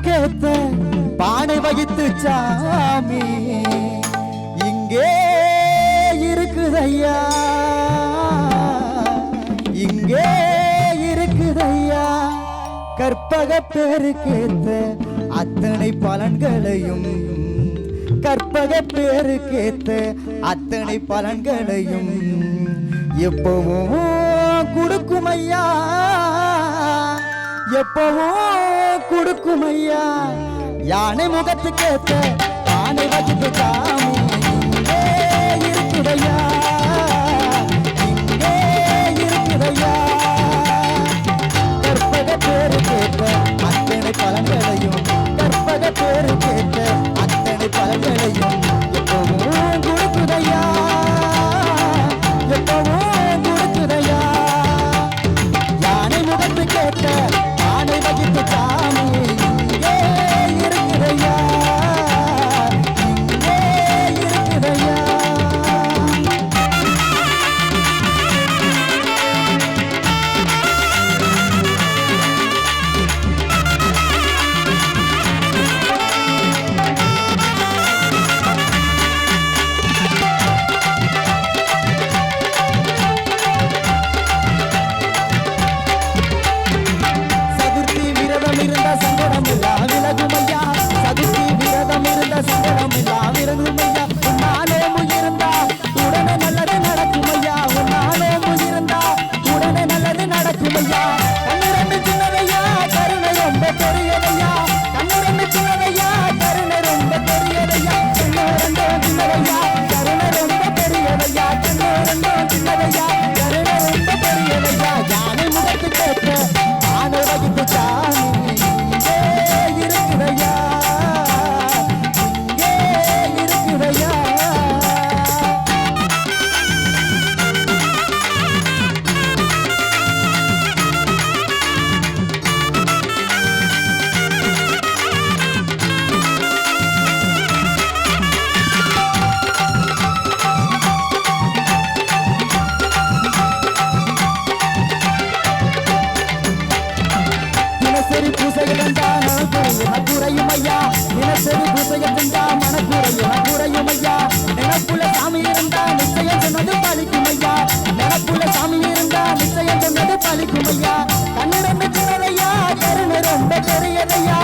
முகத்துக்கேத்த பானை வகித்து சாமி இங்கே இருக்குதையா, இங்கே இருக்குதையா. கற்பக பேருக்கேத்த அத்தனை பலன்களையும், கற்பக பேருக்கேத்த அத்தனை பலன்களையும் எப்பவும் கொடுக்குமையா, எப்பவும் கொடுக்குமையா. யானை முகத்துக்கேத்த யானை வகித்து சாமி இங்கே இருக்குதையா, இங்கே இருக்குதையா. கற்பக பேருக்கேத்த அத்தனை பலன்களையும், கற்பக பேருக்கேத்த அத்தனை பலன்களையும் எப்பவும் கொடுக்குதையா, எப்பவும் கொடுக்குதையா. யானை முகத்துக்கேத்த யானை வகித்து சாமி இங்கே இருக்குதையா, இங்கே இருக்குதையா. சதுர்த்தி விரதம் இருந்த சங்கடம் எல்லாம் விலகுமையா, சதுர்த்தி விரதம் இருந்த சங்கடம் எல்லாம் விலகுமையா. உன்னாலே முயிருந்தா உடனே நல்லது நடக்குமையா, உன்னாலே முயிருந்தா உடனே நல்லது நடக்குமையா. கண்ணிரண்டு சின்னதையா கருணை ரொம்ப பெரியதையா, கண்ணிரண்டு சின்னதையா கருணை ரொம்ப பெரியதையா. கண்ணிரண்டு சின்னதையா கருணை ரொம்ப பெரியதையா, கண்ணிரண்டு சின்னதையா கருணை ரொம்ப பெரியதையா. யானை முகத்துக்கேத்த யானை வகித்து சாமி இங்கே இருக்குதையா, இங்கே இருக்குதையா. தினசரி பூசையதா மனக்குறையும் ஐயா, தினசரி பூசையதா மனக்குறையும் ஐயா. நினப்புல சாமி இருந்தா நிச்சயம் சொன்னது பலிக்கும் ஐயா, நினப்புல சாமி இருந்தா நிச்சயம் சொன்னது பலிக்கும் ஐயா. கண்ணிரண்டு சின்னதையா கருணை ரொம்ப பெரியதையா,